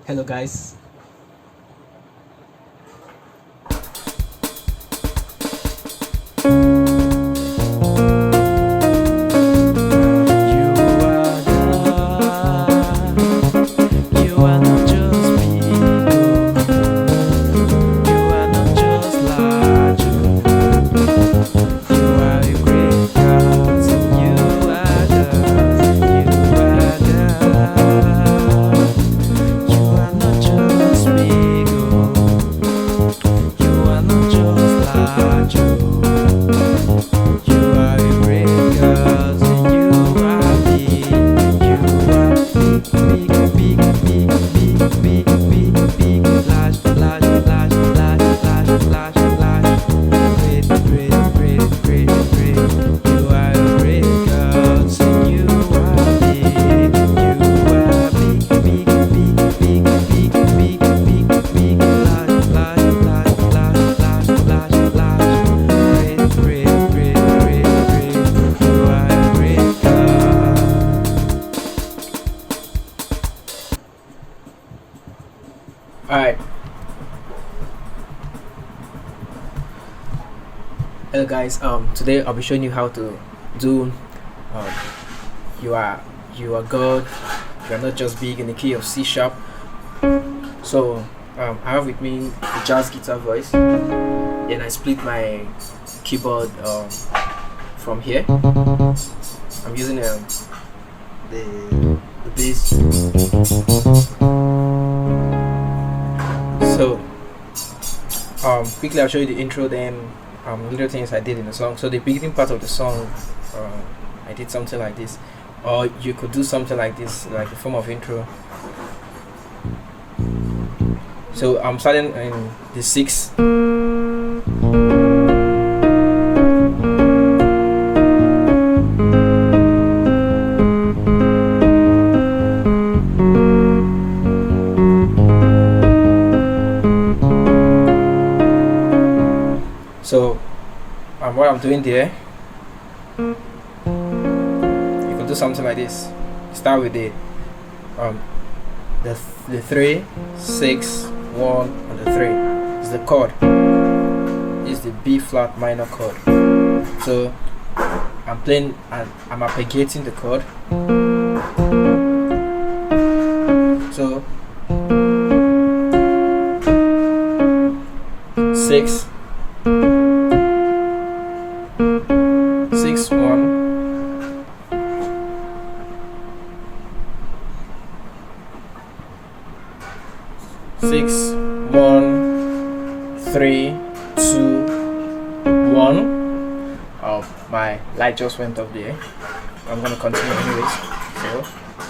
Hello guys. Alright. Hello guys, today I'll be showing you how to do um, you are God, you are not just big in the key of C sharp. So I have with me the jazz guitar voice, then I split my keyboard from here. I'm using the bass. So quickly I'll show you the intro, then little things I did in the song. So the beginning part of the song, I did something like this, or you could do something like this, like a form of intro. So I'm starting in the 6. So what I'm doing there, you can do something like this. Start with the 3, 6, 1, and the 3 is the chord. Is the B flat minor chord. So I'm playing and I'm arpeggiating the chord. So 6, 6, 1, 6, 1, 3, 2, 1. My light just went up there. I'm gonna continue anyways. So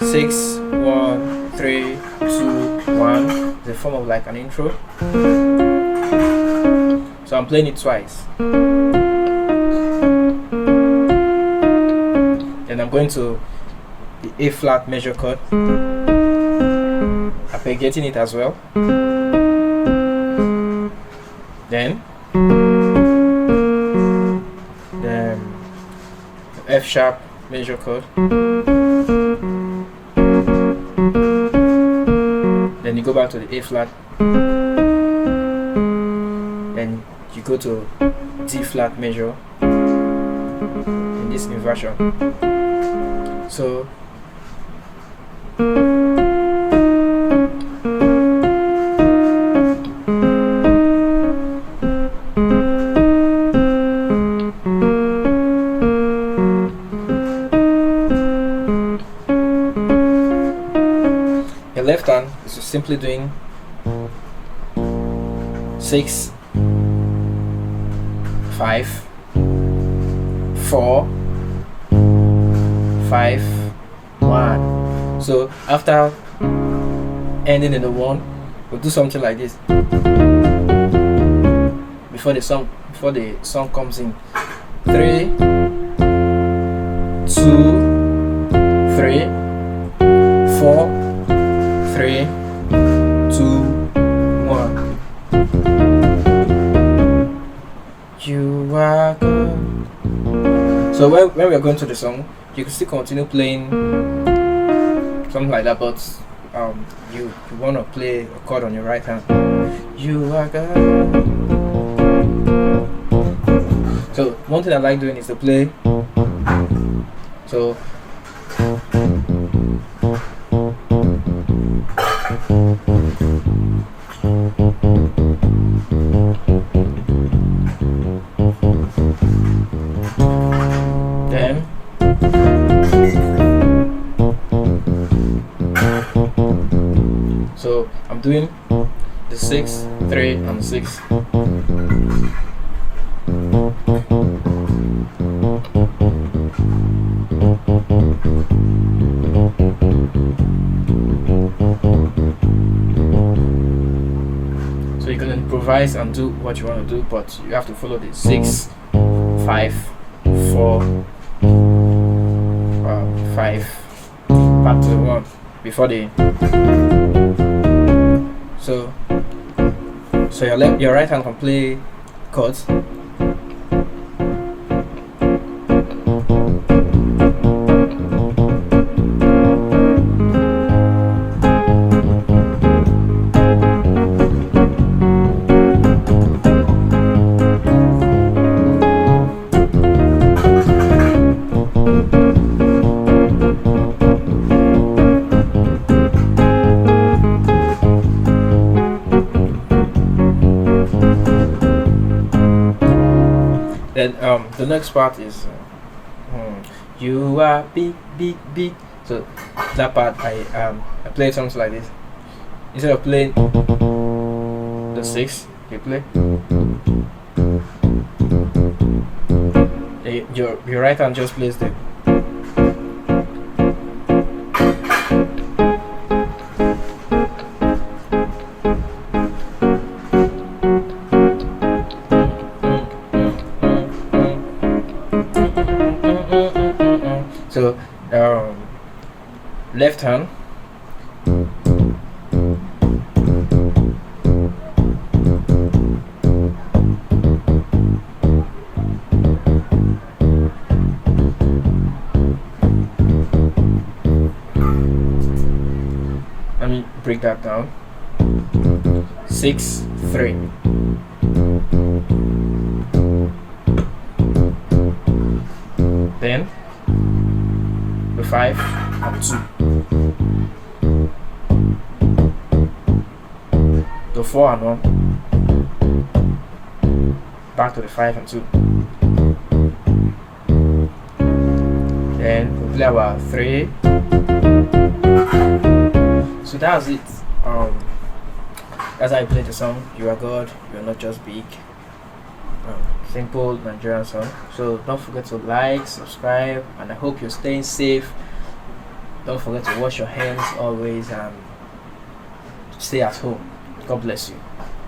6, 1, 3, 2, 1. The form of like an intro. So I'm playing it twice. Then I'm going to the A flat major chord, arpeggiating it as well. Then the F sharp major chord. Then you go back to the A flat. Then you go to D flat major in this inversion. So your left hand is just simply doing 6, 5, 4, 5, 1. So after ending in the 1, we'll do something like this before the song comes in. 3, 2, 3, 4, 3, 2, 1. You are good. So when we're going to the song, you can still continue playing something like that, but you want to play a chord on your right hand. You are God. So one thing I like doing is to play. So then I'm doing the 6, 3, and 6. So you can improvise and do what you want to do, but you have to follow the 6, 5, 4, 5, back to the 1 before the. So your right hand can play chords. Then the next part is you are big, big, big. So that part I play something like this. Instead of playing the 6, you play your right hand just plays the. So left hand let me break that down. 6, 3. Then the 5 and 2. The 4 and 1. Back to the 5 and 2. Then we play about 3. So that's it. That's how I play the song. You are God, you are not just big. Simple Nigerian song. So don't forget to like, subscribe, and I hope you're staying safe. Don't forget to wash your hands always and stay at home. God bless you.